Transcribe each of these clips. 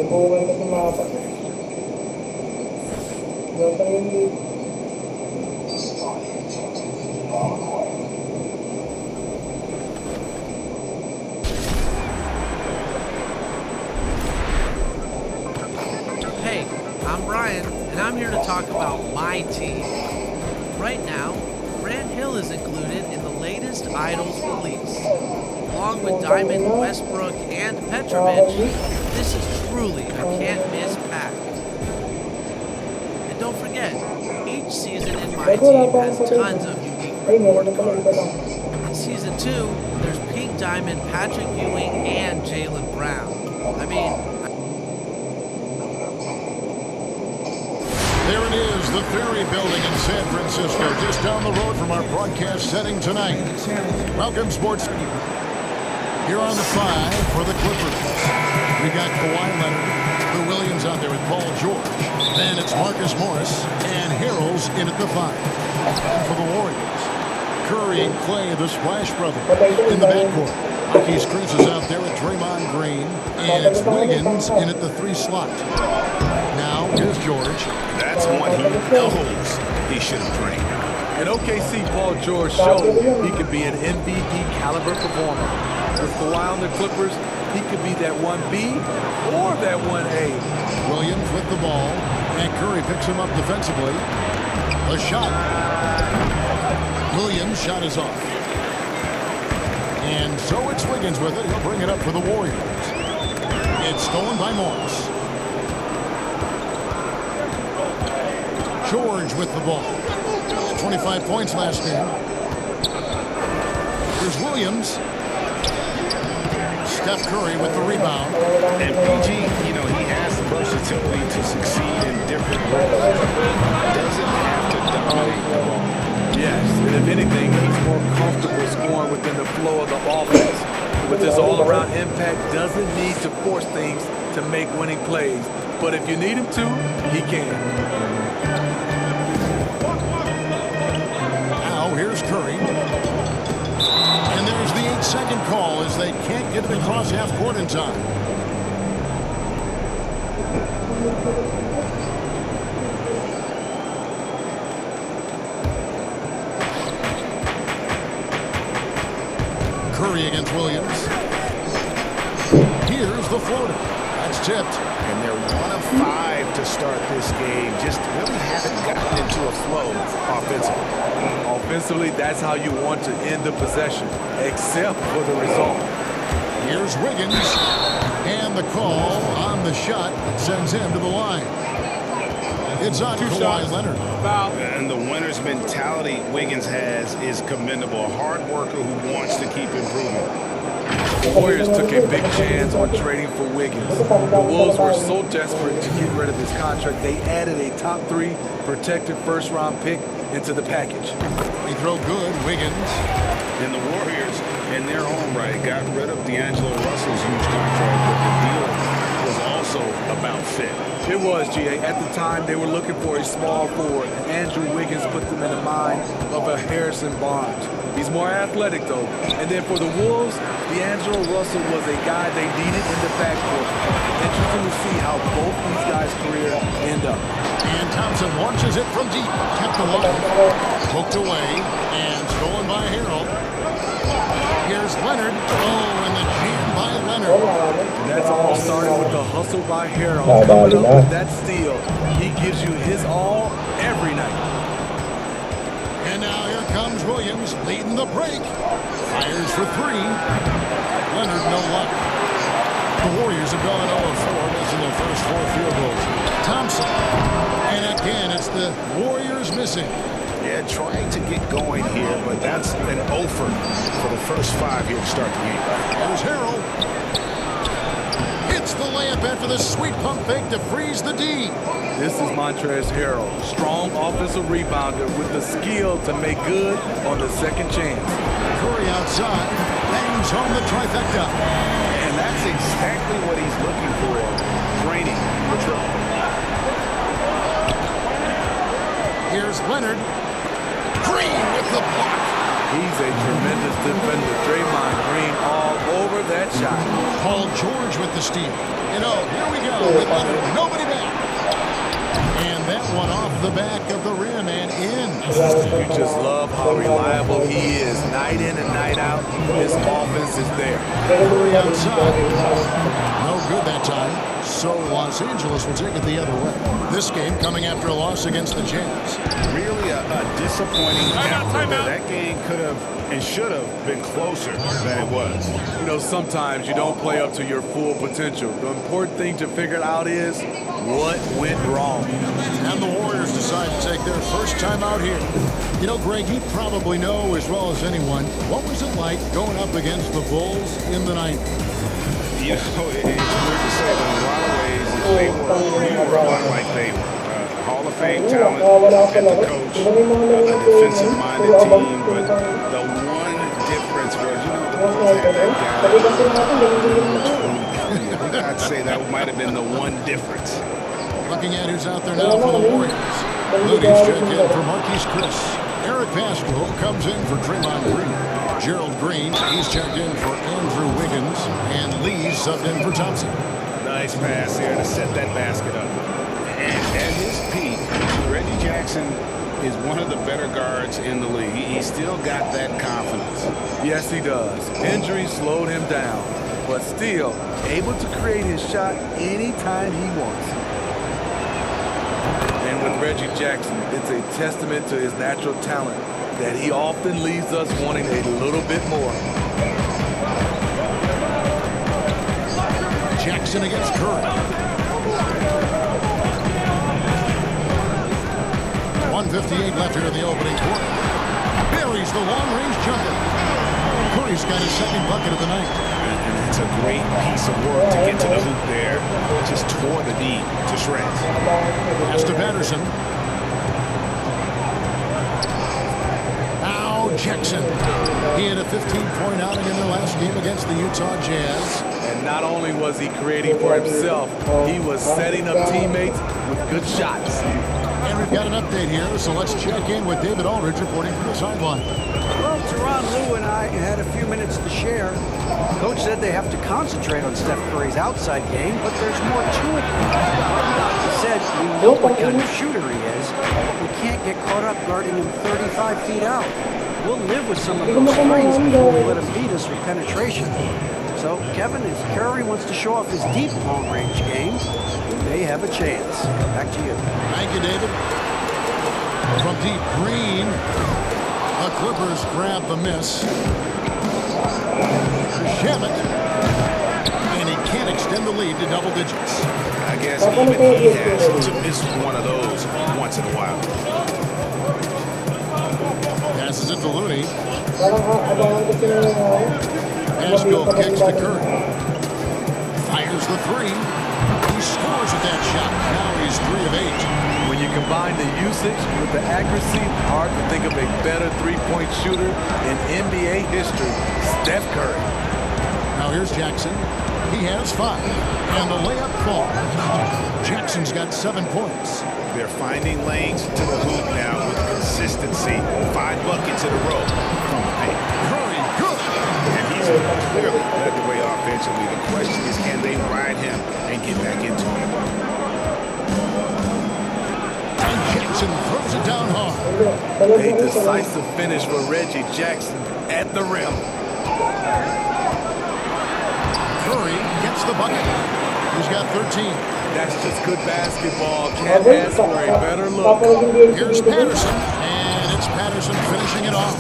Subukan ko sumapat. Nasa hindi. Hey, I'm Brian, and I'm here to talk about my team. Right now, Grant Hill is included in the latest Idols release. Along with Diamond, Westbrook, and Petrovic, this is truly a can't-miss pack. And don't forget, each season in my team has tons of unique reward cards. In Season 2, there's Pink Diamond, Patrick Ewing, and Jaylen Brown. I mean, there it is, the Theory Building in San Francisco, just down the road from our broadcast setting tonight. Welcome, sports. Here on the 5 for the Clippers. We got Kawhi Leonard, Lou Williams out there with Paul George. Then it's Marcus Morris and Harrell's in at the 5. And for the Warriors, Curry and Clay, the Splash Brothers, in the backcourt. Marquise Chris is out there with Draymond Green. And it's Wiggins in at the 3 slot. Now, here's George. That's one he knows he should have drained. In OKC, Paul George showed he could be an MVP caliber performer. With Kawhi on the Clippers, he could be that 1B or that 1A. Williams with the ball, and Curry picks him up defensively. A shot. Williams' shot is off. And so it's Wiggins with it. He'll bring it up for the Warriors. It's stolen by Morris. George with the ball. 25 points last game. Here's Williams. Steph Curry with the rebound. And PG, he has the versatility to succeed in different roles. Doesn't have to dominate the ball. Yes, and if anything, he's more comfortable scoring within the flow of the offense. With his all-around impact, doesn't need to force things to make winning plays. But if you need him to, he can. Now here's Curry. And there's the 8-second call as they can't get it across half court in time. Curry against Williams. Here's the floater. That's tipped. And they're 1 of 5 to start this game. Just really haven't gotten into a flow offensively. Offensively, that's how you want to end the possession, except for the result. Here's Wiggins. And the call on the shot sends him to the line. It's on Kawhi Leonard. Foul. And the winner's mentality Wiggins has is commendable. A hard worker who wants to keep improving. The Warriors took a big chance on trading for Wiggins. The Wolves were so desperate to get rid of his contract, they added a top 3 protected first-round pick into the package. They throw good, Wiggins. And the Warriors, in their own right, got rid of D'Angelo Russell's huge contract, but the deal was also about fit. It was, G.A. At the time, they were looking for a small forward, and Andrew Wiggins put them in the mind of a Harrison Barnes. He's more athletic, though. And then for the Wolves, D'Angelo Russell was a guy they needed in the backcourt. Interesting to see how both these guys' career end up. And Thompson launches it from deep. Kept alive. Poked away and stolen by Harrell. Here's Leonard. Oh, and the jam by Leonard. And that's all started with the hustle by Harrell. Coming up with that steal. He gives you his all every night. And now here comes Williams leading the break. Fires for 3. Leonard, no luck. The Warriors have gone 0-4, missing their first 4 field goals. Thompson. And again, it's the Warriors missing. Yeah, trying to get going here, but that's an offer for the first 5 here to start the game. Here's Harrell. Hits the layup after the sweet pump fake to freeze the D. This is Montrezl Harrell, strong offensive rebounder with the skill to make good on the second chance. Curry outside, bangs home the trifecta. And that's exactly what he's looking for, draining the triple. Here's Leonard. Green with the block. He's a tremendous defender. Draymond Green all over that shot. Paul George with the steal. And oh, here we go with Leonard. Nobody back. And that one off the back of the rim and in. You just love how reliable he is. Night in and night out, his offense is there. Curry outside. No good that time. So Los Angeles will take it the other way. This game coming after a loss against the Jazz. Really a disappointing effort. That game could have and should have been closer than it was. You know, sometimes you don't play up to your full potential. The important thing to figure out is what went wrong. And the Warriors decide to take their first time out here. You know, Greg, you probably know as well as anyone, what was it like going up against the Bulls in the 90s? You know, it's weird to say, but in a lot of ways, we were a lot like they were. Hall of Fame talent, and the coach, a defensive-minded team, but the one difference was, you know, the Bulls had that guy. I'd say that might have been the one difference. Looking at who's out there now for the Warriors. Moody's checked in for Marquise Chris. Eric Pascal comes in for Draymond Green. Gerald Green, he's checked in for Andrew Wiggins. And Lee's subbed in for Thompson. Nice pass there to set that basket up. And at his peak, Reggie Jackson is one of the better guards in the league. He's still got that confidence. Yes, he does. Injury slowed him down, but still able to create his shot anytime he wants. And with Reggie Jackson, it's a testament to his natural talent that he often leaves us wanting a little bit more. Jackson against Curry. 1:58 left here in the opening quarter. Buries the long-range jumper. Curry's got his second bucket of the night. And it's a great piece of work to get to the hoop there. Just tore the D to shreds. Pass to Patterson. Now Jackson. He had a 15-point outing in their last game against the Utah Jazz. And not only was he creating for himself, he was setting up teammates with good shots. And we've got an update here, so let's check in with David Aldridge reporting from the sideline. Well, Teron, Lou, and I had a few minutes to share. Coach said they have to concentrate on Steph Curry's outside game, but there's more to it. He said we know what kind of shooter he is, but we can't get caught up guarding him 35 feet out. We'll live with some of those screens before we let him beat us with penetration. So, Kevin, if Curry wants to show off his deep long-range game, he may have a chance. Back to you. Thank you, David. From deep green, the Clippers grab the miss. Shamit, and he can't extend the lead to double digits. I guess even he has to miss one of those once in a while. Passes it to Looney. Pascal kicks to Curry. Fires the three. He scores with that shot. Now he's 3 of 8. When you combine the usage with the accuracy, hard to think of a better three-point shooter in NBA history, Steph Curry. Now here's Jackson. He has 5. And the layup falls. Jackson's got 7 points. They're finding lanes to the hoop now with consistency. 5 buckets in a row from the paint. Curry, good. And he's clearly led the way offensively. The question is, can they ride him and get back into it? And Jackson throws it down hard. A decisive finish for Reggie Jackson at the rim. Curry gets the bucket. He's got 13. That's just good basketball. Can't ask for a better look. Here's Patterson, and it's Patterson finishing it off.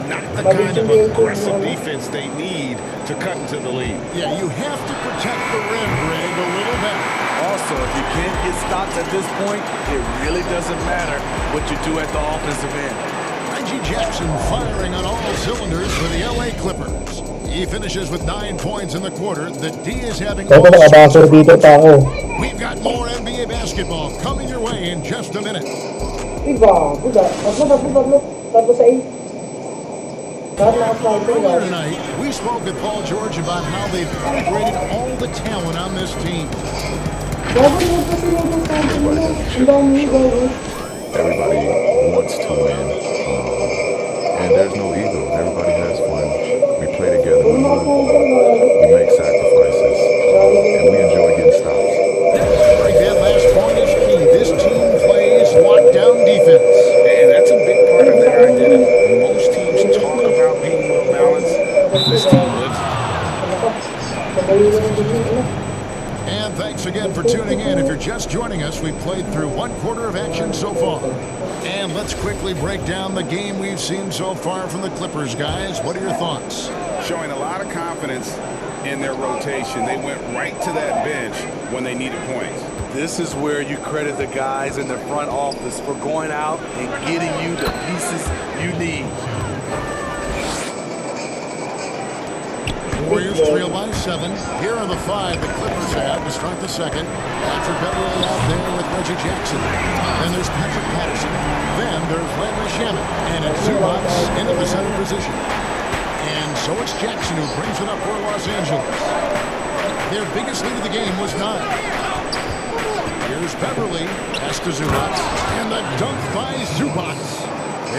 Not the kind of aggressive defense they need to cut into the lead. Yeah, you have to protect the rim, Greg, a little better. Also, if you can't get stops at this point, it really doesn't matter what you do at the offensive end. Reggie Jackson firing on all cylinders for the LA Clippers. He finishes with 9 points in the quarter. The D is having Kaya all nakabasor sorts of dito pa ako. We've got more NBA basketball coming your way in just a minute. Diba? Tatlo sa 8. Earlier tonight, we spoke with Paul George about how they've integrated all the talent on this team. Everybody wants to win, and there's no ego. Everybody has fun. We play together. We move. We make And thanks again for tuning in. If you're just joining us, we've played through one quarter of action so far. And let's quickly break down the game we've seen so far from the Clippers, guys. What are your thoughts? Showing a lot of confidence in their rotation. They went right to that bench when they needed points. This is where you credit the guys in the front office for going out and getting you the pieces you need. Warriors trail by 7. Here are the 5 the Clippers have to start the second. Patrick Beverly out there with Reggie Jackson. Then there's Patrick Patterson. Then there's Landry Shamet. And it's Zubac into the center position. And so it's Jackson who brings it up for Los Angeles. Their biggest lead of the game was 9. Here's Beverly. Pass to Zubac. And the dunk by Zubac.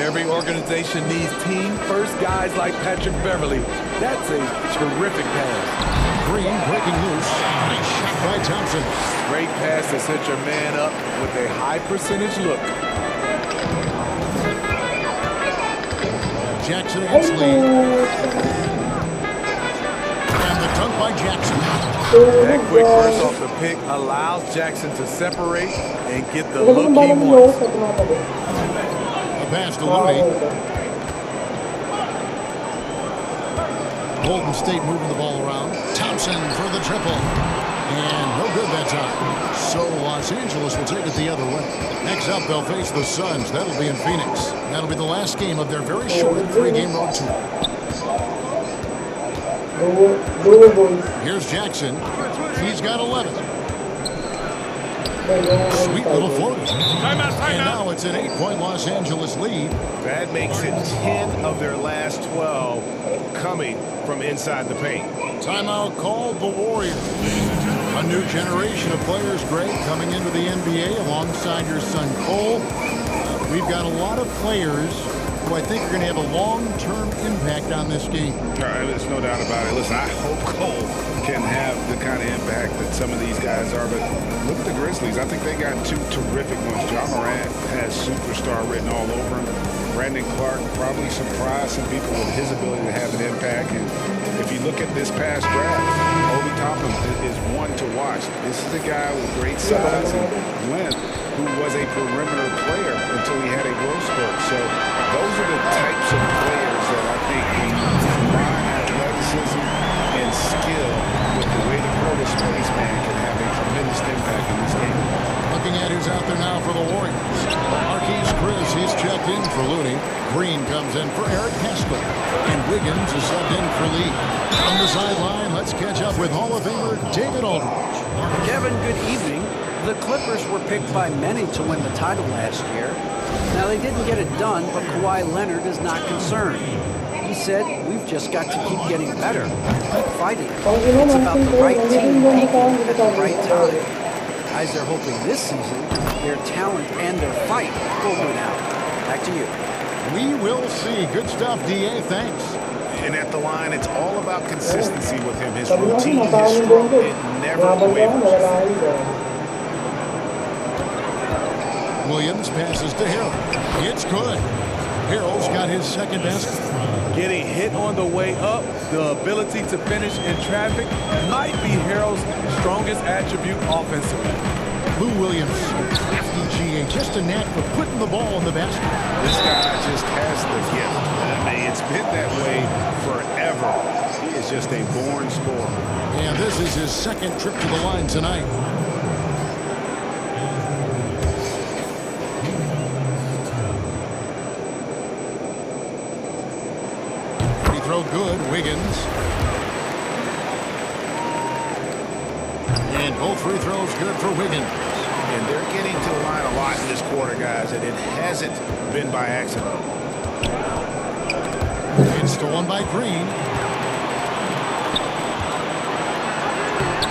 Every organization needs team-first guys like Patrick Beverly. That's a terrific pass. Green breaking loose. Nice shot by Thompson. Great pass to set your man up with a high-percentage look. Jackson against Lee. And the dunk by Jackson. That quick burst off the pick allows Jackson to separate and get the look he wants. Pass to Looney. Golden State moving the ball around. Thompson for the triple. And no good that time. So Los Angeles will take it the other way. Next up, they'll face the Suns. That'll be in Phoenix. That'll be the last game of their very short 3-game road tour. Here's Jackson. He's got 11. Sweet little floater. And now it's an 8-point Los Angeles lead. That makes it 10 of their last 12 coming from inside the paint. Timeout called the Warriors. A new generation of players, Greg, coming into the NBA alongside your son Cole. We've got a lot of players who I think are going to have a long-term impact on this game. All right, there's no doubt about it. Listen, I hope Cole can have the kind of impact that some of these guys are, but look at the Grizzlies. I think they got 2 terrific ones. Ja Morant has superstar written all over him. Brandon Clark probably surprised some people with his ability to have an impact. And if you look at this past draft, Obi Toppin is one to watch. This is a guy with great size and length who was a perimeter player until he had a growth spurt. So those are the types of players that I think when you combine athleticism and skill with the way to grow the space, man, can have a tremendous impact in this game. Looking at who's out there now for the Warriors. Marquise Chris, he's checked in for Looney. Green comes in for Eric Haskell. And Wiggins is subbed in for Lee. On the sideline, let's catch up with Hall of Famer David Aldridge. Kevin, good evening. The Clippers were picked by many to win the title last year. Now, they didn't get it done, but Kawhi Leonard is not concerned. He said, we've just got to keep getting better, keep fighting. It's about the right team peaking at the right time. Guys, they're hoping this season their talent and their fight will win out. Back to you. We will see. Good stuff, D.A. Thanks. And at the line, it's all about consistency with him. His routine, his stroke, it never wavers. Williams passes to Harrell. It's good. Harrell's got his second basket. Getting hit on the way up, the ability to finish in traffic might be Harrell's strongest attribute offensively. Lou Williams, FDGA, just a knack for putting the ball in the basket. This guy just has the gift. I mean, it's been that way forever. He is just a born scorer. And this is his second trip to the line tonight. Free throw good, Wiggins. And both free throws good for Wiggins. And they're getting to the line a lot in this quarter, guys, and it hasn't been by accident. It's stolen by Green.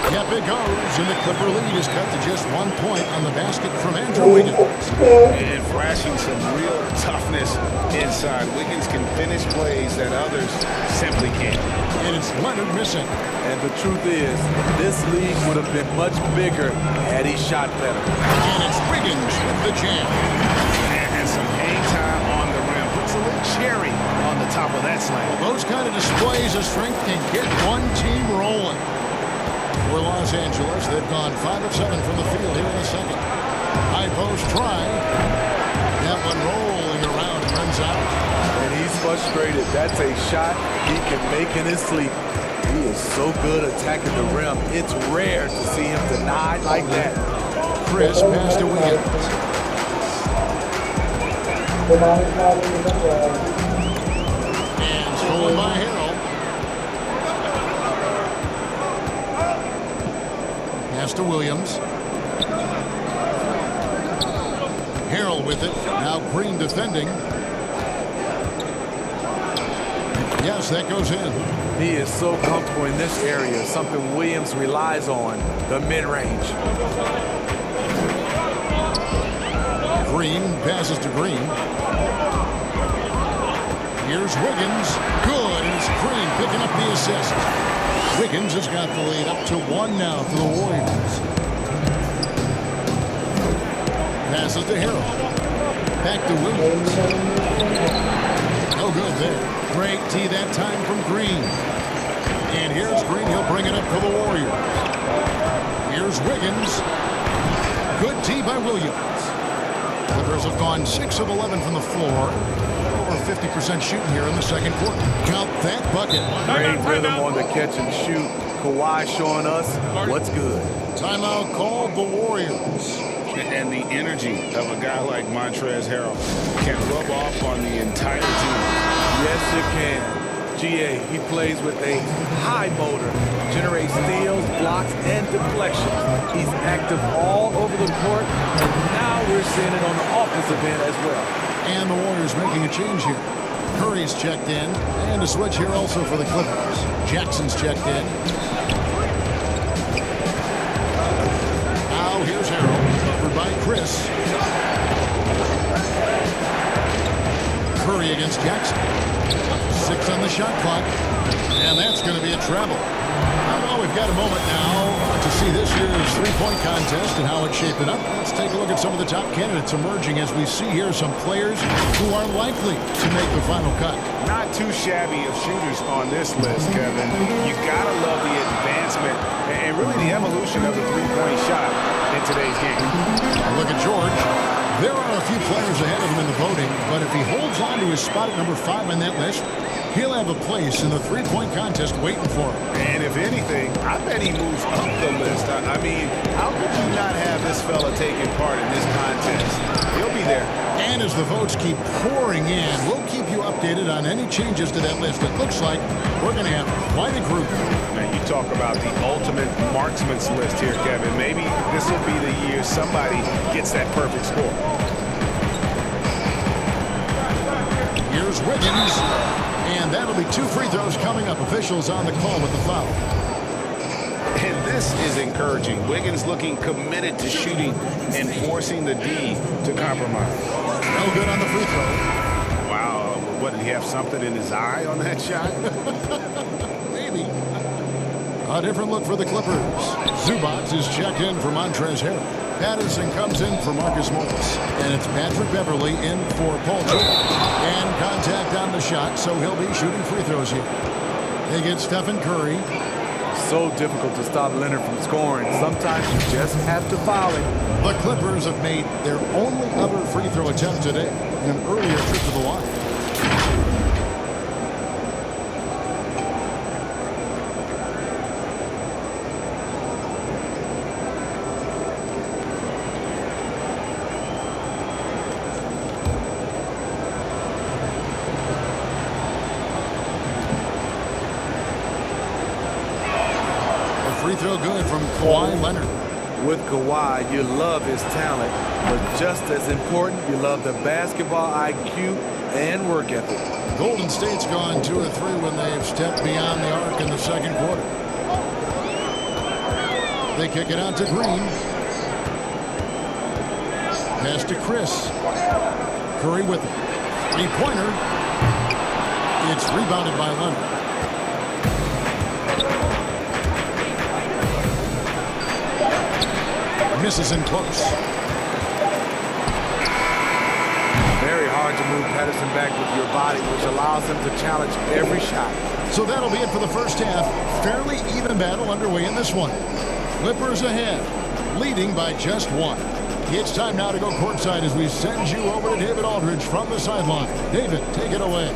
Yep, it goes, and the Clipper lead is cut to just 1 point on the basket from Andrew Wiggins. And flashing some real toughness inside. Wiggins can finish plays that others simply can't. And it's Leonard missing. And the truth is, this league would have been much bigger had he shot better. And it's Wiggins with the jam. And some hang time on the rim. Puts a little cherry on the top of that slam. Those kind of displays of strength can get one team rolling. Los Angeles. They've gone 5 of 7 from the field here in the second. High post try. That one rolling around and runs out. And he's frustrated. That's a shot he can make in his sleep. He is so good attacking the rim. It's rare to see him denied like that. Chris passed to Williams. And stolen by Harrell. Pass to Williams. Harrell with it. Now Green defending. Yes, that goes in. He is so comfortable in this area, something Williams relies on, the mid-range. Green passes to Green. Here's Wiggins. Good, and it's Green picking up the assist. Wiggins has got the lead up to 1 now for the Warriors. Passes to Harrell. Back to Williams. No good there. Great tee that time from Green. And here's Green. He'll bring it up for the Warriors. Here's Wiggins. Good tee by Williams. Clippers have gone 6 of 11 from the floor. Over 50% shooting here in the second quarter. Count that bucket. Great rhythm on the catch and shoot. Kawhi showing us what's good. Timeout called the Warriors. And the energy of a guy like Montrezl Harrell can rub off on the entire team. Yes, it can. GA, he plays with a high motor, generates steals, blocks, and deflections. He's active all over the court, and now we're seeing it on the offensive end as well. And the Warriors making a change here. Curry's checked in, and a switch here also for the Clippers. Jackson's checked in. Now here's Harrell, covered by Chris. Curry against Jackson. 6 on the shot clock, and that's going to be a travel. Well, we've got a moment now to see this year's three-point contest and how it's shaping up. Let's take a look at some of the top candidates emerging as we see here some players who are likely to make the final cut. Not too shabby of shooters on this list, Kevin. You gotta love the advancement and really the evolution of the three-point shot in today's game. Look at George. There are a few players ahead of him in the voting, but if he holds on to his spot at number 5 on that list, he'll have a place in the three-point contest waiting for him. And if anything, I bet he moves up the list. I mean, how could you not have this fella taking part in this contest? He'll be there. And as the votes keep pouring in, we'll keep you updated on any changes to that list. It looks like we're going to have quite a group. Man, you talk about the ultimate marksman's list here, Kevin. Maybe this will be the year somebody gets that perfect score. Here's Wiggins. And that'll be 2 free throws coming up. Officials on the call with the foul. And this is encouraging. Wiggins looking committed to shooting and forcing the D to compromise. No good on the free throw. Wow. What, did he have something in his eye on that shot? Maybe. A different look for the Clippers. Zubac is checked in for Montrezl Harrell. Patterson comes in for Marcus Morris. And it's Patrick Beverly in for Paul George. And contact on the shot, so he'll be shooting free throws here. They get Stephen Curry. So difficult to stop Leonard from scoring. Sometimes you just have to foul him. The Clippers have made their only other free throw attempt today in an earlier trip to the line. Free throw good from Kawhi Leonard. With Kawhi, you love his talent, but just as important, you love the basketball IQ and work ethic. Golden State's gone 2 of 3 when they've stepped beyond the arc in the second quarter. They kick it out to Green. Pass to Chris. Curry with it. Three-pointer. It's rebounded by Leonard. Misses in close. Very hard to move Patterson back with your body, which allows him to challenge every shot. So that'll be it for the first half. Fairly even battle underway in this one. Clippers ahead, leading by just one. It's time now to go courtside as we send you over to David Aldridge from the sideline. David, take it away.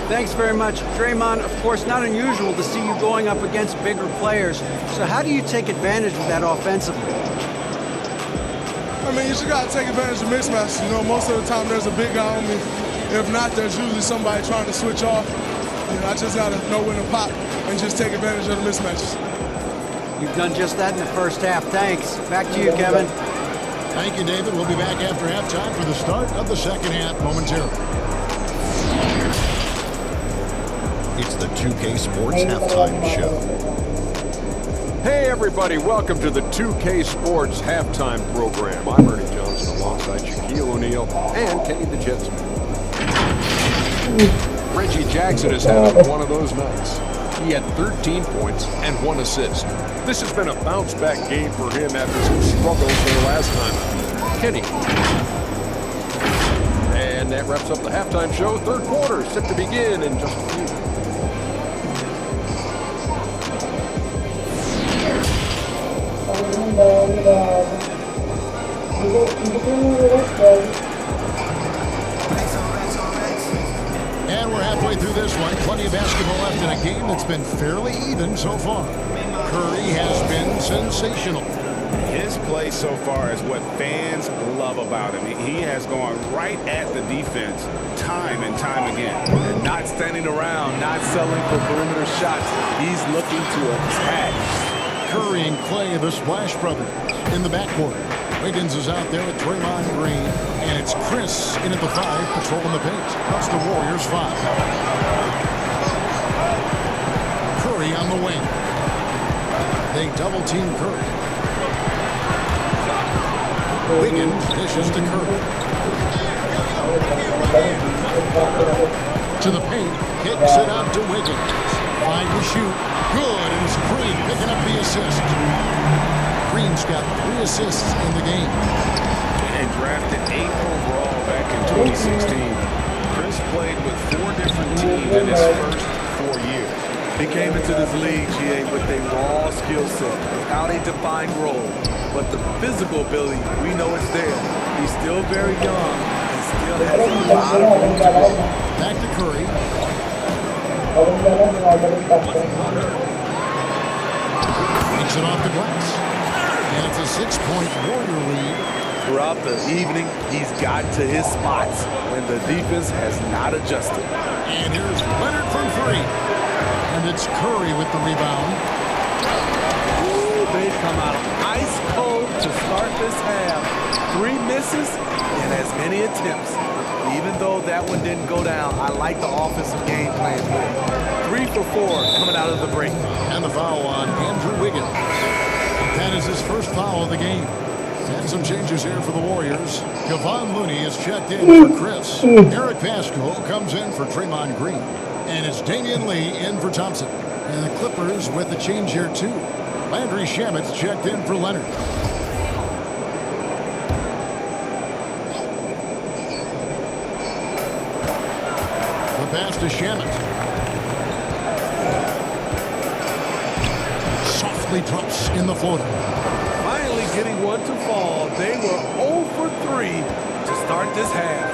Thanks very much. Draymond, of course, not unusual to see you going up against bigger players. So how do you take advantage of that offensively? I mean, you just got to take advantage of mismatches. You know, most of the time there's a big guy on me. If not, there's usually somebody trying to switch off. You know, I just got to know when to pop and just take advantage of the mismatches. You've done just that in the first half. Thanks. Back to you, Kevin. Thank you, David. We'll be back after halftime for the start of the second half momentarily. It's the 2K Sports Halftime Show. Hey everybody, welcome to the 2K Sports Halftime Program. I'm Ernie Johnson alongside Shaquille O'Neal and Kenny the Jetsman. Reggie Jackson has had one of those nights. He had 13 points and 1 assist. This has been a bounce-back game for him after some struggles there last time. Kenny. And that wraps up the halftime show. Third quarter set to begin in just a few. And we're halfway through this one. Plenty of basketball left in a game that's been fairly even so far. Curry has been sensational. His play so far is what fans love about him. He has gone right at the defense time and time again. And not standing around, not settling for perimeter shots. He's looking to attack. Curry and Clay, the Splash Brothers, in the backcourt. Wiggins is out there with Draymond Green, and it's Chris in at the 5, patrolling the paint. That's the Warriors 5. Curry on the wing. They double-team Curry. Wiggins dishes to Curry. To the paint, kicks it out to Wiggins. 5 to shoot. Good, and it's Green picking up the assist. Green's got 3 assists in the game. And drafted 8th overall back in 2016. Chris played with 4 different teams in his first 4 years. He came into this league, GA, with a raw skill set, without a defined role. But the physical ability, we know it's there. He's still very young and still has a lot of room to grow. Back to Curry. Takes it off the glass. And it's a 6-point Warrior lead. Throughout the evening, he's gotten to his spots when the defense has not adjusted. And here's Leonard from 3. And it's Curry with the rebound. Ooh, they come out ice cold to start this half. 3 misses and as many attempts. Even though that one didn't go down, I like the offensive game plan here. 3 for 4 coming out of the break. And the foul on Andrew Wiggins. That is his first foul of the game. And some changes here for the Warriors. Kevon Looney is checked in for Chris. Eric Pascal comes in for Draymond Green. And it's Damian Lee in for Thompson. And the Clippers with the change here too. Landry Shamet's checked in for Leonard. The pass to Shamet. Softly drops in the floater. Finally getting one to fall. They were 0 for 3 to start this half.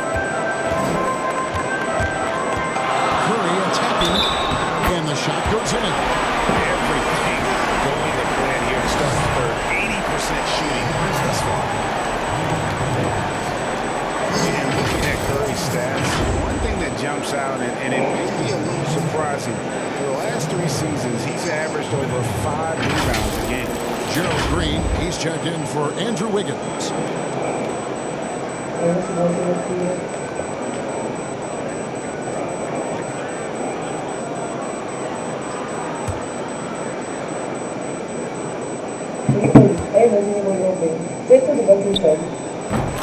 Curry attacking, and the shot goes in. Everything going to plan here to start the third. 80% shooting thus far. And looking at Curry's stats, one thing that jumps out, and it may be a little surprising, for the last 3 seasons, he's averaged over 5 rebounds a game. Gerald Green, he's checked in for Andrew Wiggins.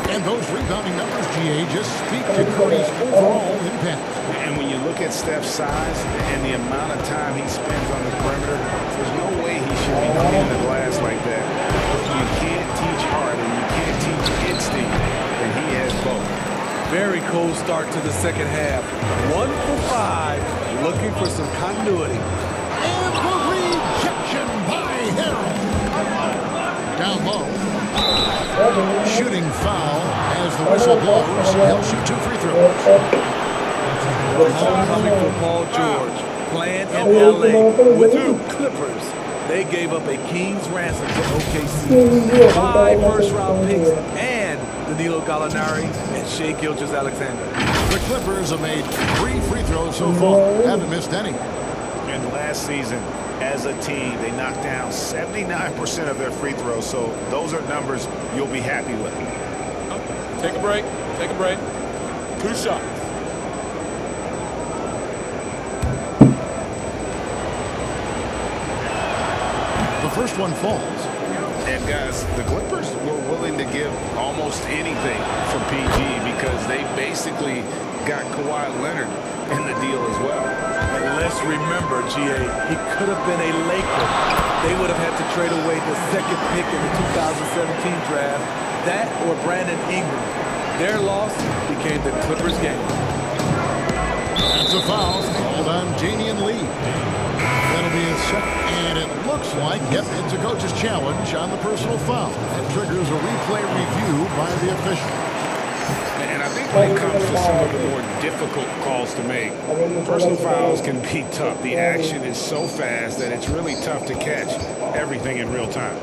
And those rebounding numbers, GA, just speak to Curry's overall impact. And when you look at Steph's size and the amount of time he spends on the perimeter, there's no way he should be cleaning the glass like that. You can't teach heart and you can't teach instinct, and he has both. Very cold start to the second half. 1 for 5, looking for some continuity. And for Shooting foul as the whistle blows. He'll shoot 2 free throws. Homecoming for Paul George, playing in LA with the Clippers. They gave up a king's ransom to OKC. 5 first-round picks and Danilo Gallinari and Shai Gilgeous-Alexander. The Clippers have made 3 free throws so far. Haven't missed any. And last season, as a team, they knocked down 79% of their free throws. So those are numbers you'll be happy with. Take a break. Take a break. 2 shots. The first one falls. And guys, the Clippers were willing to give almost anything for PG because they basically got Kawhi Leonard in the deal as well. And let's remember, GA, he could have been a Laker. They would have had to trade away the 2nd pick in the 2017 draft, that or Brandon Ingram. Their loss became the Clippers' game. That's a foul called on Damian Lee. That'll be his second, and it looks like, yep, it's a coach's challenge on the personal foul. That triggers a replay review by the official. And I think when it comes to some of the more difficult calls to make, personal fouls can be tough. The action is so fast that it's really tough to catch everything in real time.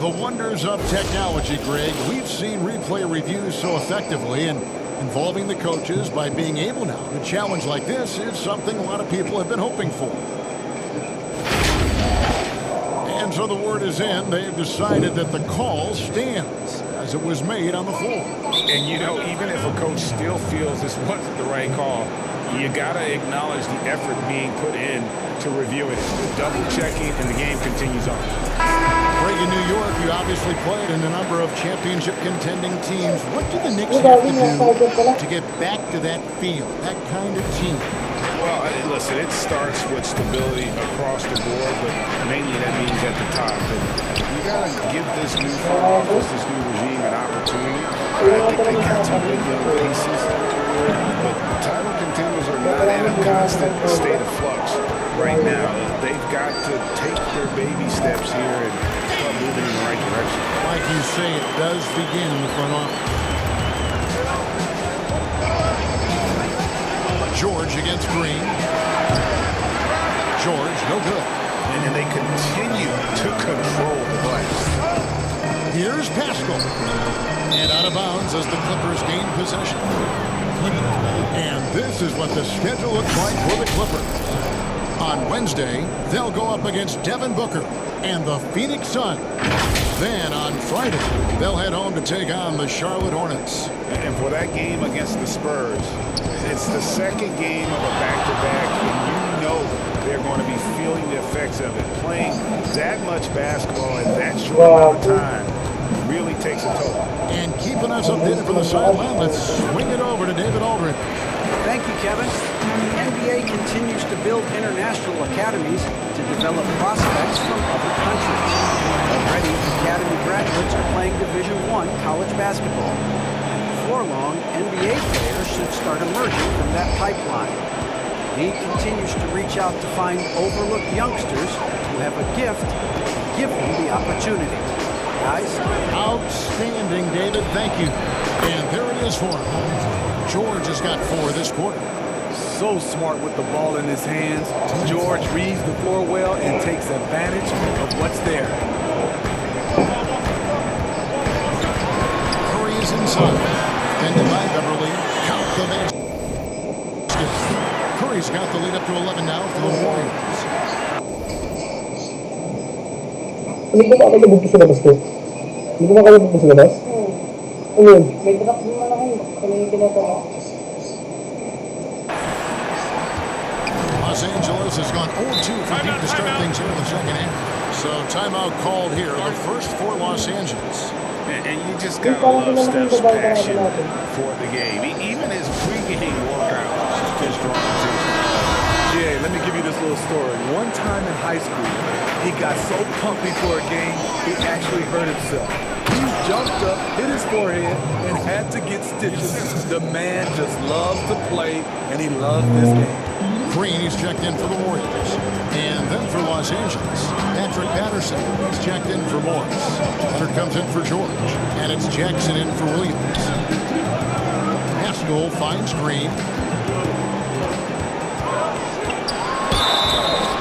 The wonders of technology, Greg. We've seen replay reviews so effectively, and involving the coaches by being able now to challenge like this is something a lot of people have been hoping for. And so the word is in. They've decided that the call stands as it was made on the floor. And, you know, even if a coach still feels this wasn't the right call, you got to acknowledge the effort being put in to review it. The double-checking, and the game continues on. Greg, in New York, you obviously played in a number of championship-contending teams. What do the Knicks have to do to get back to that feel, that kind of team? Well, listen, it starts with stability across the board, but mainly that means at the top. And you got to give this new front office, this new regime, an opportunity. I think they got some good young pieces, but title contenders are not in a constant state of flux right now. They've got to take their baby steps here and start moving in the right direction. Like you say, it does begin in the front office. George against Green. George, no good. And they continue to control the glass. Here's Pascal. And out of bounds as the Clippers gain possession. And this is what the schedule looks like for the Clippers. On Wednesday, they'll go up against Devin Booker and the Phoenix Suns. Then on Friday, they'll head home to take on the Charlotte Hornets. And for that game against the Spurs, it's the second game of a back-to-back, and you know they're going to be feeling the effects of it. Playing that much basketball in that short amount of time really takes a toll. And keeping us updated from the sideline, let's swing it over to David Aldridge. Thank you, Kevin. The NBA continues to build international academies to develop prospects from other countries. Already, academy graduates are playing Division I college basketball. Before long, NBA players should start emerging from that pipeline. He continues to reach out to find overlooked youngsters who have a gift and give them the opportunity. Guys? Outstanding, David. Thank you. And there it is for him. George has got 4 this quarter. So smart with the ball in his hands. George reads the floor well and takes advantage of what's there. Curry is inside. Defended by Beverly. Count the basket. Curry's got the lead up to 11 now for the Warriors. Hindi ko ba kayo bugto sa labas ko? Hindi ko ba kayo bugto sa labas? Ano yun? May tatak din naman ako. Ano yung kinatawa? Los Angeles has gone 0-2 from deep to start things here in the second half. So timeout called here, the first for Los Angeles. And you just got to love Steph's passion for the game. Even his pregame workout is strong too. Yeah, let me give you this little story. One time in high school, he got so pumped before a game, he actually hurt himself. He jumped up, hit his forehead, and had to get stitches. The man just loves to play, and he loves this game. Green, he's checked in for the Warriors. And then for Los Angeles, Patrick Patterson, he's checked in for Morris. Leonard comes in for George. And it's Jackson in for Williams. Haskell finds Green.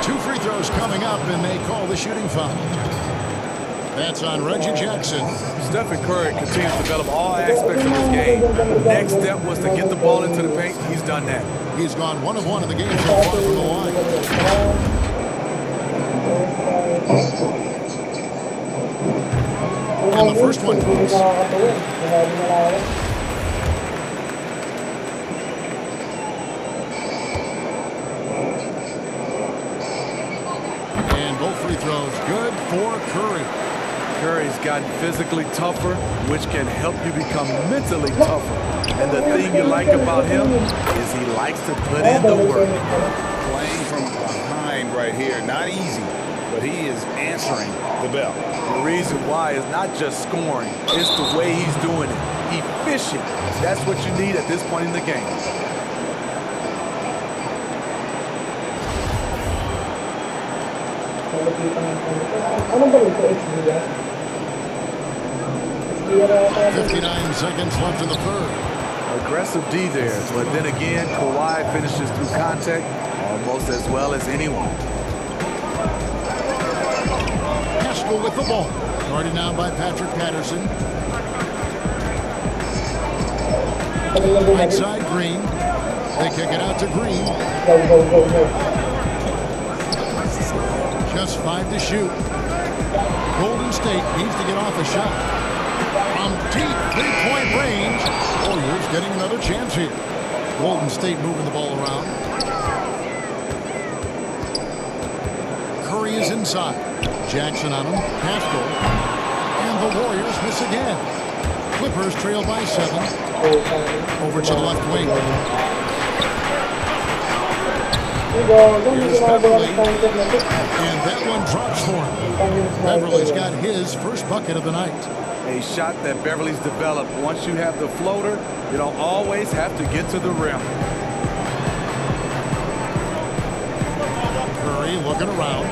2 free throws coming up, and they call the shooting foul. That's on Reggie Jackson. Stephen Curry continues to develop all aspects of his game. Next step was to get the ball into the paint. He's done that. He's gone 1 of 1 in the game so far from the line. And the first one goes. And both free throws good for Curry. Curry's gotten physically tougher, which can help you become mentally tougher. And the thing you like about him is he likes to put in the work. Playing from behind right here, not easy, but he is answering the bell. The reason why is not just scoring, it's the way he's doing it. Efficient. That's what you need at this point in the game. Ano ba ito? HB? 59 seconds left in the third. Aggressive D there, but then again, Kawhi finishes through contact almost as well as anyone. Haskell with the ball. Guarded now by Patrick Patterson. Right side, Green. They kick it out to Green. Just 5 to shoot. Golden State needs to get off a shot. From deep 3-point range. Warriors getting another chance here. Golden State moving the ball around. Curry is inside. Jackson on him. Haskell. And the Warriors miss again. Clippers trail by 7. Over to the left wing. Here's Beverly. And that one drops for him. Beverly's got his first bucket of the night. A shot that Beverly's developed. Once you have the floater, you don't always have to get to the rim. Curry looking around.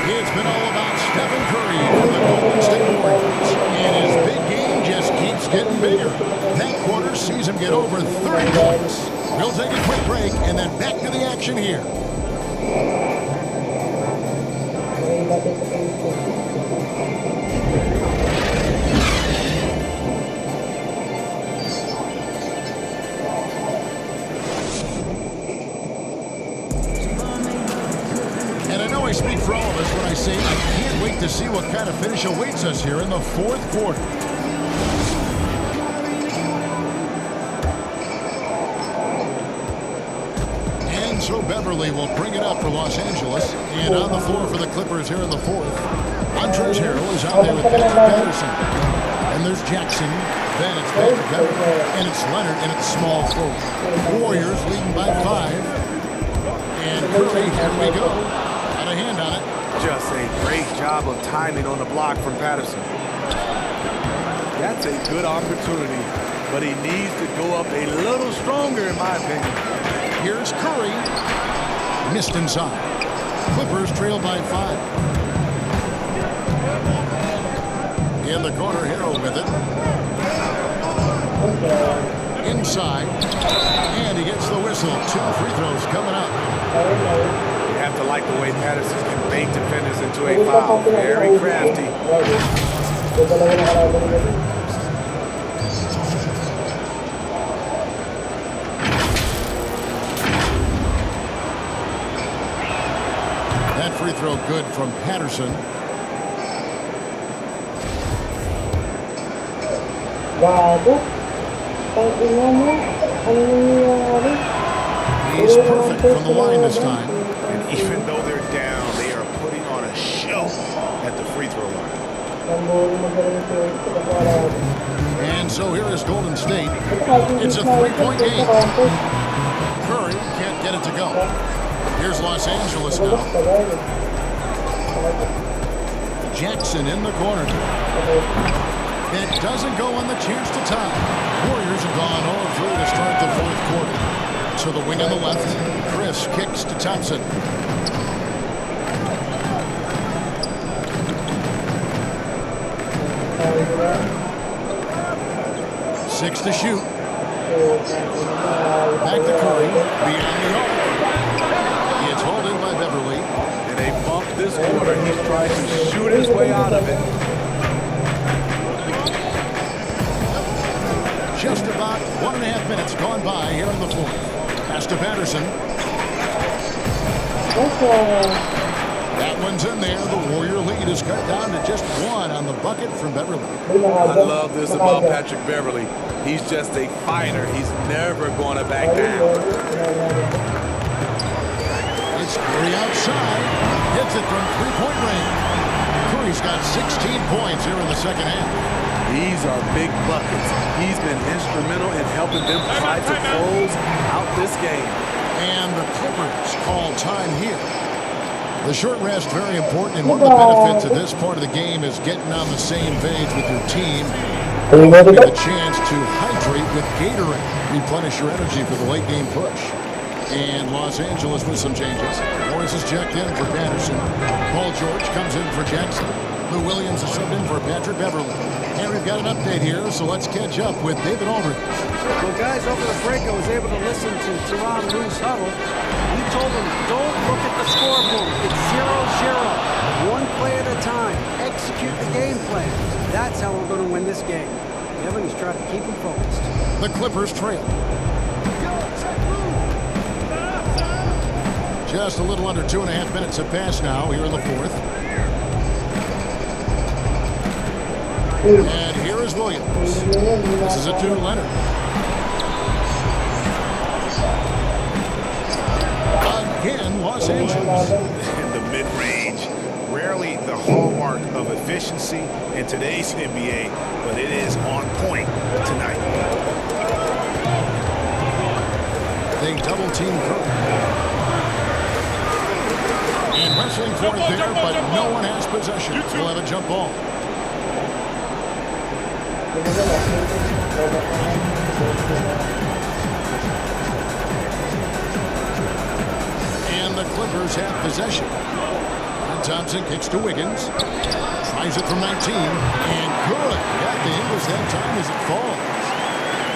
It's been all about Stephen Curry for the Golden State Warriors. And his big game just keeps getting bigger. That quarter sees him get over 30 points. We'll take a quick break and then back to the action here. And I know I speak for all of us when I say I can't wait to see what kind of finish awaits us here in the fourth quarter. So Beverly will bring it up for Los Angeles. And on the floor for the Clippers here in the fourth. Montrezl Harrell is out there with Patrick Patterson. And there's Jackson. Then it's back to Beverly. And it's Leonard and it's small forward. Warriors leading by 5. And Curry, here we go. Got a hand on it. Just a great job of timing on the block from Patterson. That's a good opportunity, but he needs to go up a little stronger in my opinion. Here's Curry. Missed inside. Clippers trail by 5. In the corner, Harrell with it. Inside. And he gets the whistle. 2 free throws coming up. You have to like the way Patterson can bait defenders into a foul. Very crafty. That free throw good from Patterson. He's perfect from the line this time. And even though they're down, they are putting on a show at the free throw line. And so here is Golden State. It's a 3-point game. Curry can't get it to go. Here's Los Angeles now. Jackson in the corner. That doesn't go on the chance to tie. Warriors have gone 0-3 to start the fourth quarter. To the wing on the left. Chris kicks to Thompson. Six to shoot. Back to Curry. Beyond the arc. It's hauled in by Beverly. And they bumped this quarter. He's trying to shoot his way out of it. Just about 1.5 minutes gone by here in the fourth. Pass to Patterson. That one's in there. The Warrior lead is cut down to just one on the bucket from Beverly. I love this about Patrick Beverly. He's just a fighter. He's never going to back down. It's Curry outside. Hits it from three-point range. Curry's got 16 points here in the second half. These are big buckets. He's been instrumental in helping them try to close out this game. And the Clippers call time here. The short rest, very important, and one of the benefits of this part of the game is getting on the same page with your team. You get a chance to hydrate with Gatorade. Replenish your energy for the late game push. And Los Angeles with some changes. Morris is checked in for Patterson. Paul George comes in for Jackson. Lou Williams is subbed in for Patrick Beverly. And we've got an update here, so let's catch up with David Aldridge. Well, guys, over the break, I was able to listen to Tyronn Lue's huddle. He told them, don't look at the scoreboard. It's 0-0. One play at a time. Execute the game plan. That's how we're going to win this game. Kevin, he's trying to keep them focused. The Clippers trail. Just a little under 2.5 minutes have passed now here in the fourth. And here is Williams. This is it to Leonard. Again, Los Angeles. In the mid-range, rarely the hallmark of efficiency in today's NBA, but it is on point tonight. They double-team Curry. And wrestling for it there, but no one has possession. We'll have a jump ball. And the Clippers have possession. And Thompson kicks to Wiggins. Tries it from 19. And good. Got the Ingles that time as it falls.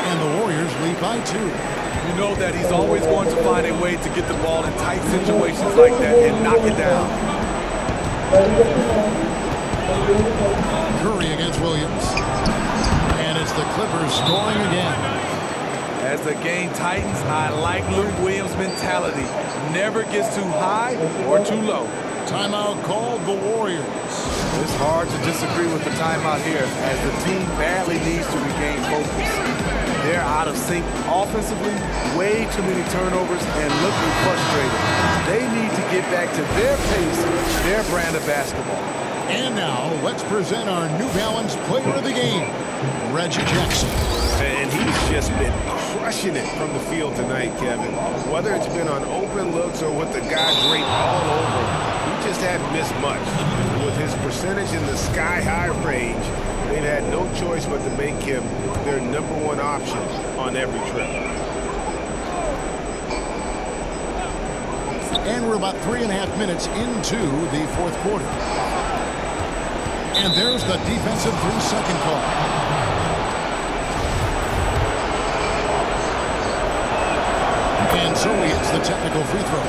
And the Warriors lead by 2. You know that he's always going to find a way to get the ball in tight situations like that and knock it down. Curry against Williams. And it's the Clippers scoring again. As the game tightens, I like Luke Williams' mentality. Never gets too high or too low. Timeout called the Warriors. It's hard to disagree with the timeout here as the team badly needs to regain focus. They're out of sync offensively, way too many turnovers, and looking frustrated. They need to get back to their pace, their brand of basketball. And now, let's present our New Balance Player of the Game, Reggie Jackson. And he's just been crushing it from the field tonight, Kevin. Whether it's been on open looks or with the guy draped all over, he just hadn't missed much. With his percentage in the sky-high range, they've had no choice but to make him their #1 option on every trip. And we're about 3.5 minutes into the fourth quarter. And there's the defensive 3-second call. And so he hits the technical free throw.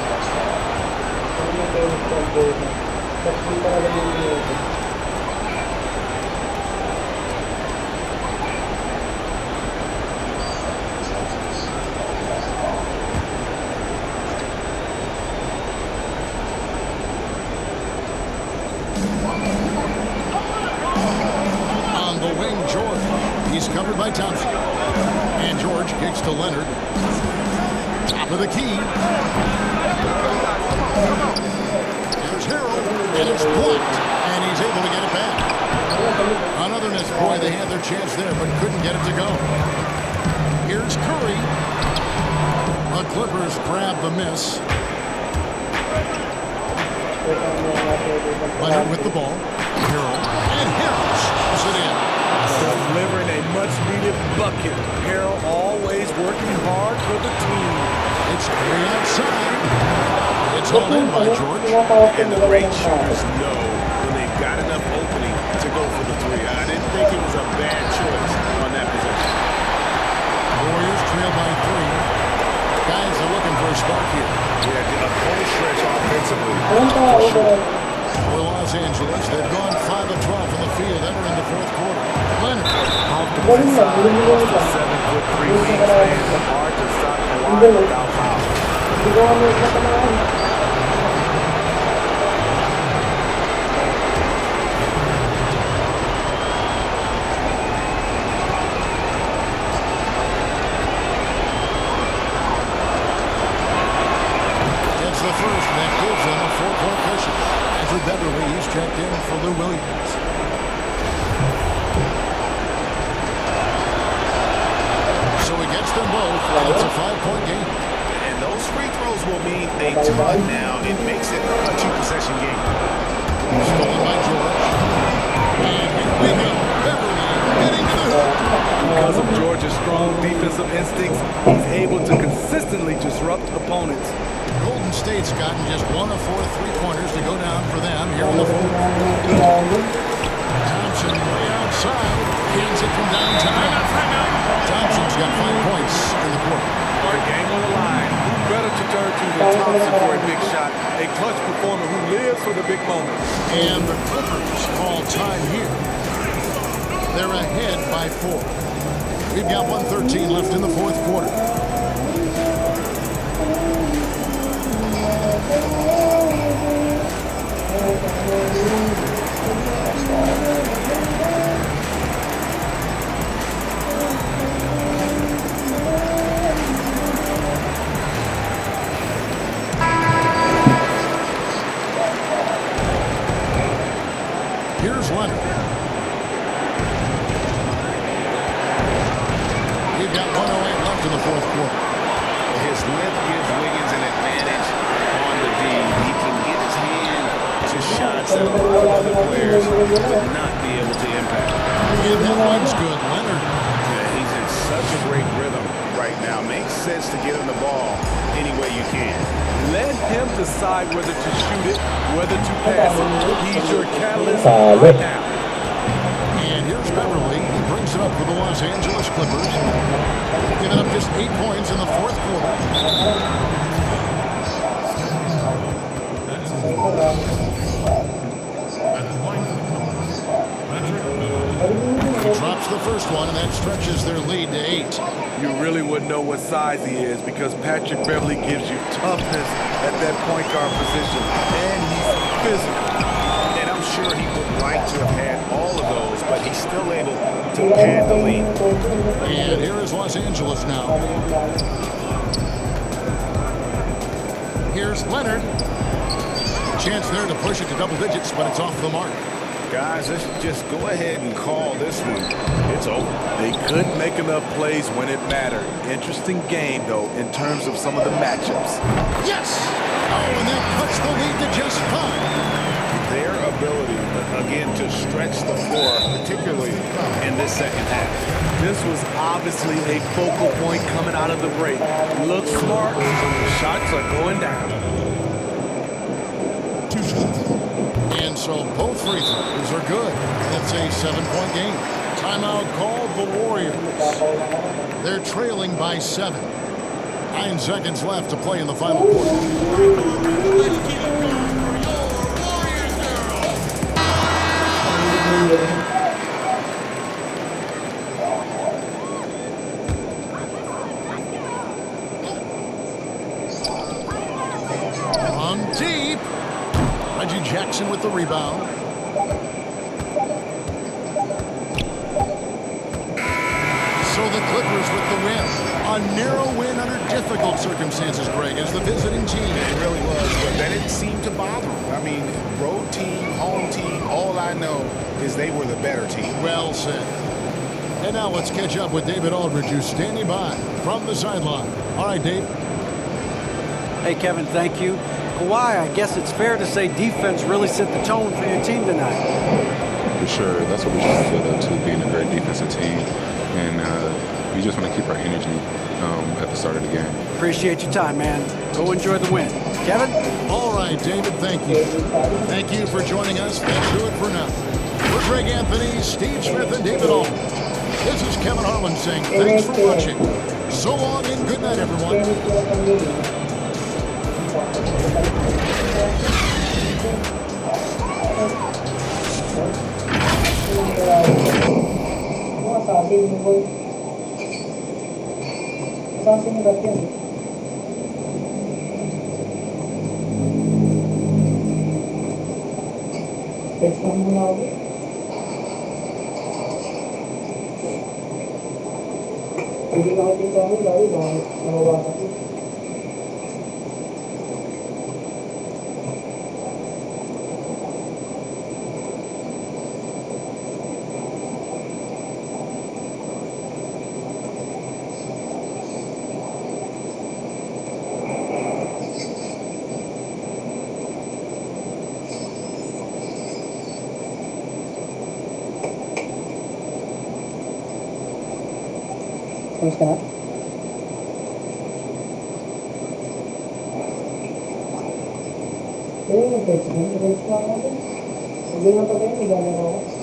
On the wing, George. He's covered by Thompson. And George kicks to Leonard. Top of the key. Here's Harold, and it's blocked, and he's able to get it back. On otherness, boy, they had their chance there, but couldn't get it to go. Here's Curry. The Clippers grab the miss. Leonard with the ball. Harold, and Harold shoves it in. bucket. Harrell always working hard for the team. It's Curry outside. It's all in by George. And the great shooters know when they've got enough opening to go for the three. I didn't think it was a bad choice on that possession. Warriors trail by 3. Guys are looking for a spark here. Yeah, a full stretch offensively. For Los Angeles, they've gone 5 of 12 from the field entering the fourth quarter. Leonard. Comfortable inside. Plus the 7'3" wingspan. Hard to stop Kawhi without foul. It's the first, and that gives them a 4-point cushion. Andrew Beverly, he's checked in for Lou Williams. So he gets them both, and it's a 5-point game. And those free throws will mean a ton now. It makes it a 2-possession game. Stolen by George. And here we go. Beverly getting to the hoop. Because of George's strong defensive instincts, he's able to consistently disrupt opponents. Golden State's gotten just 1 of 4 3-pointers to go down for them here in the fourth. Thompson way outside. Hands it from downtown. Thompson's got 5 points in the quarter. The game on the line. Who better to turn to than Thompson for a big shot? A clutch performer who lives for the big moments. And the Clippers call time here. They're ahead by 4. We've got 1:13 left in the fourth quarter. Here's Leonard. We've got 1:08 left in the fourth quarter. His length gives Wiggins an advantage on the D. He can get his hand to shots that a lot of other players would not be able to impact. And that one's good. Leonard. Yeah, he's in such a great rhythm right now. Makes sense to get him the ball any way you can. Let him decide whether to shoot it, whether to pass it. He's your catalyst right now. And here's Beverly. He brings it up for the Los Angeles Clippers. Giving up just 8 points in the fourth quarter. He drops the first one, and that stretches their lead to 8. You really wouldn't know what size he is because Patrick Beverly gives you toughness at that point guard position. And he's physical. And I'm sure he would like to have had all of those, but he's still able to pad the lead. And here is Los Angeles now. Here's Leonard. Chance there to push it to double digits, but it's off the mark. Guys, let's just go ahead and call this one. It's over. They couldn't make enough plays when it mattered. Interesting game, though, in terms of some of the matchups. Yes! Oh, and that cuts the lead to just 5. Their ability, again, to stretch the floor, particularly in this second half. This was obviously a focal point coming out of the break. Looks smart. Shots are going down. And so both free throws are good. It's a 7-point game. Timeout called the Warriors. They're trailing by 7. 9 seconds left to play in the final quarter. On deep. Reggie Jackson with the rebound. So the Clippers with the win. A narrow win under difficult circumstances, Greg, as the visiting team. It really was, but that didn't seem to bother them. I mean, road team, home team, all I know is they were the better team. Well said. And now let's catch up with David Aldridge, who's standing by from the sideline. All right, Dave. Hey, Kevin, thank you. Kawhi, I guess it's fair to say defense really set the tone for your team tonight. For sure. That's what we should feel, though, too, being a great defensive team. and we just want to keep our energy at the start of the game. Appreciate your time, man. Go enjoy the win. Kevin? All right, David, thank you. Thank you for joining us. Let's do it for now. For Greg Anthony, Steve Smith, and David Allman, this is Kevin Harlan saying thanks for watching. So long and good night, everyone. Text lang muna ako. Hindi na ako dito ako dahil nawawasak ko. Tapos ka na? Ayun, text lang natin. Hindi nga pa tayo, naglalaro ako.